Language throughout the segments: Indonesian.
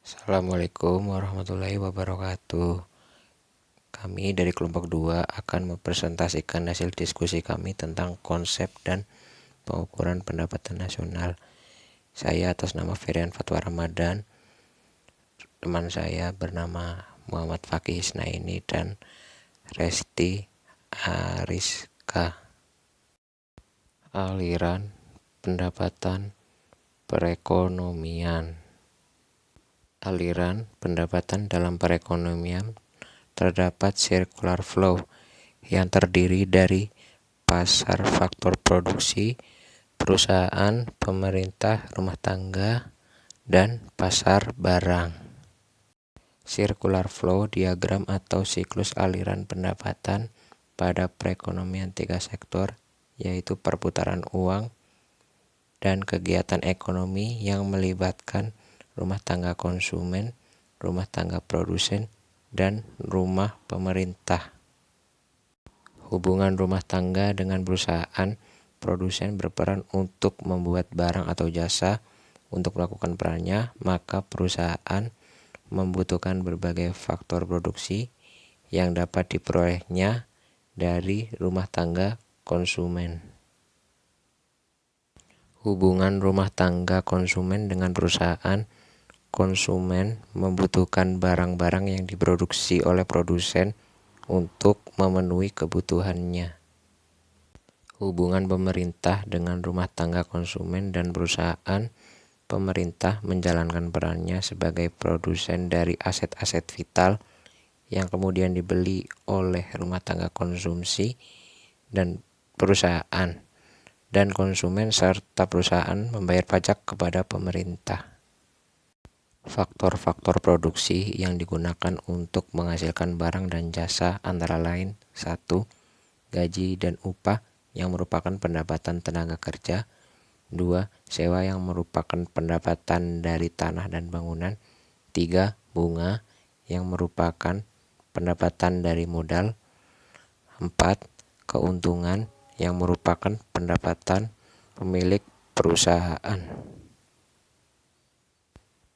Assalamualaikum warahmatullahi wabarakatuh. Kami dari kelompok 2 akan mempresentasikan hasil diskusi kami tentang konsep dan pengukuran pendapatan nasional. Saya atas nama Ferian Fatwa Ramadan, teman saya bernama Muhammad Fakih Isnaini dan Resti Ariska. Aliran pendapatan perekonomian. Aliran pendapatan dalam perekonomian terdapat circular flow yang terdiri dari pasar, faktor produksi, perusahaan, pemerintah, rumah tangga, dan pasar barang. Circular flow diagram atau siklus aliran pendapatan pada perekonomian 3 sektor, yaitu perputaran uang dan kegiatan ekonomi yang melibatkan rumah tangga konsumen, rumah tangga produsen, dan rumah pemerintah. Hubungan rumah tangga dengan perusahaan produsen berperan untuk membuat barang atau jasa. Untuk melakukan perannya, maka perusahaan membutuhkan berbagai faktor produksi yang dapat diperolehnya dari rumah tangga konsumen. Hubungan rumah tangga konsumen dengan perusahaan konsumen membutuhkan barang-barang yang diproduksi oleh produsen untuk memenuhi kebutuhannya. Hubungan pemerintah dengan rumah tangga konsumen dan perusahaan. Pemerintah menjalankan perannya sebagai produsen dari aset-aset vital yang kemudian dibeli oleh rumah tangga konsumsi dan perusahaan, dan konsumen serta perusahaan membayar pajak kepada pemerintah. Faktor-faktor produksi yang digunakan untuk menghasilkan barang dan jasa antara lain: 1. Gaji dan upah yang merupakan pendapatan tenaga kerja. 2. Sewa yang merupakan pendapatan dari tanah dan bangunan. 3. Bunga yang merupakan pendapatan dari modal. 4. Keuntungan yang merupakan pendapatan pemilik perusahaan.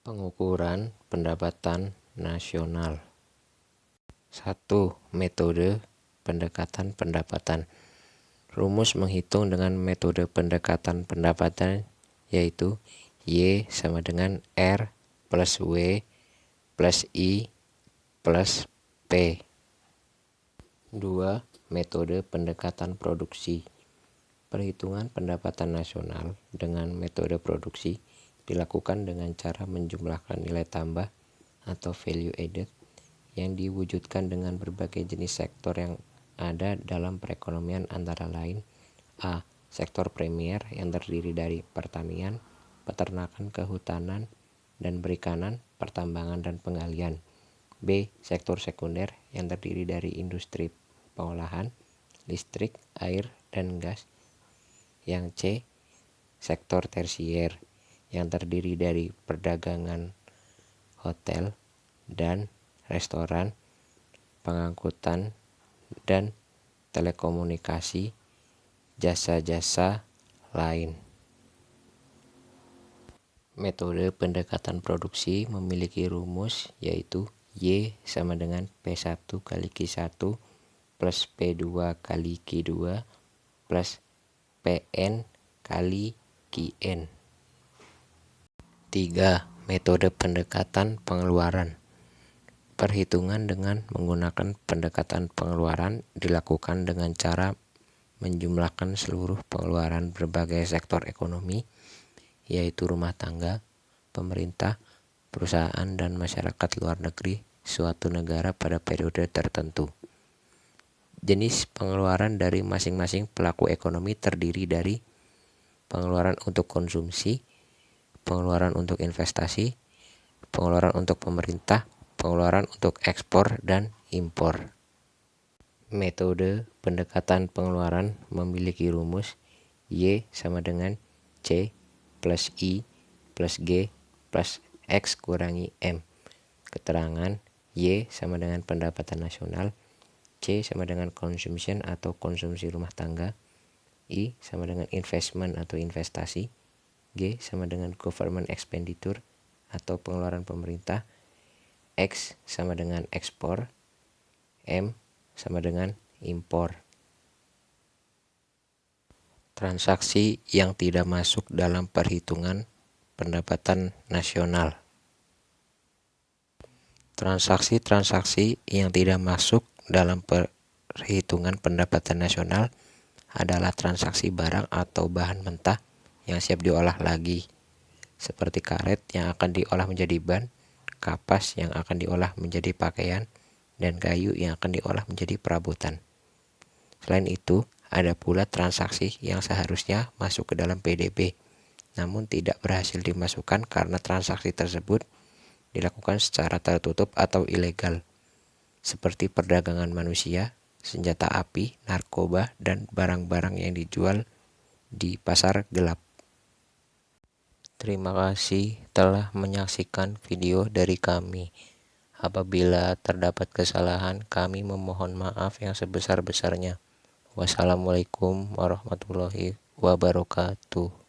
Pengukuran pendapatan nasional. 1. Metode pendekatan pendapatan. Rumus menghitung dengan metode pendekatan pendapatan yaitu Y sama dengan R plus W plus I plus P. 2. Metode pendekatan produksi. Perhitungan pendapatan nasional dengan metode produksi dilakukan dengan cara menjumlahkan nilai tambah atau value added yang diwujudkan dengan berbagai jenis sektor yang ada dalam perekonomian, antara lain: A. Sektor premier yang terdiri dari pertanian, peternakan, kehutanan dan perikanan, pertambangan dan penggalian. B. Sektor sekunder yang terdiri dari industri pengolahan, listrik, air, dan gas. Yang C. Sektor tersier yang terdiri dari perdagangan, hotel dan restoran, pengangkutan dan telekomunikasi, jasa-jasa lain. Metode pendekatan produksi memiliki rumus yaitu Y sama dengan P1 kali Q1 plus P2 kali Q2 plus Pn kali Qn. 3. Metode pendekatan pengeluaran. Perhitungan dengan menggunakan pendekatan pengeluaran dilakukan dengan cara menjumlahkan seluruh pengeluaran berbagai sektor ekonomi, yaitu rumah tangga, pemerintah, perusahaan, dan masyarakat luar negeri suatu negara pada periode tertentu. Jenis pengeluaran dari masing-masing pelaku ekonomi terdiri dari pengeluaran untuk konsumsi, pengeluaran untuk investasi, pengeluaran untuk pemerintah, pengeluaran untuk ekspor dan impor. Metode pendekatan pengeluaran memiliki rumus Y sama dengan C plus I plus G plus X kurangi M. Keterangan: Y sama dengan pendapatan nasional, C sama dengan consumption atau konsumsi rumah tangga, I sama dengan investment atau investasi, G sama dengan government expenditure, atau pengeluaran pemerintah, X sama dengan ekspor, M sama dengan impor. Transaksi yang tidak masuk dalam perhitungan pendapatan nasional. Transaksi-transaksi yang tidak masuk dalam perhitungan pendapatan nasional adalah transaksi barang atau bahan mentah yang siap diolah lagi, seperti karet yang akan diolah menjadi ban, kapas yang akan diolah menjadi pakaian, dan kayu yang akan diolah menjadi perabotan. Selain itu, ada pula transaksi yang seharusnya masuk ke dalam PDB, namun tidak berhasil dimasukkan karena transaksi tersebut dilakukan secara tertutup atau ilegal, seperti perdagangan manusia, senjata api, narkoba, dan barang-barang yang dijual di pasar gelap. Terima kasih telah menyaksikan video dari kami. Apabila terdapat kesalahan, kami memohon maaf yang sebesar-besarnya. Wassalamualaikum warahmatullahi wabarakatuh.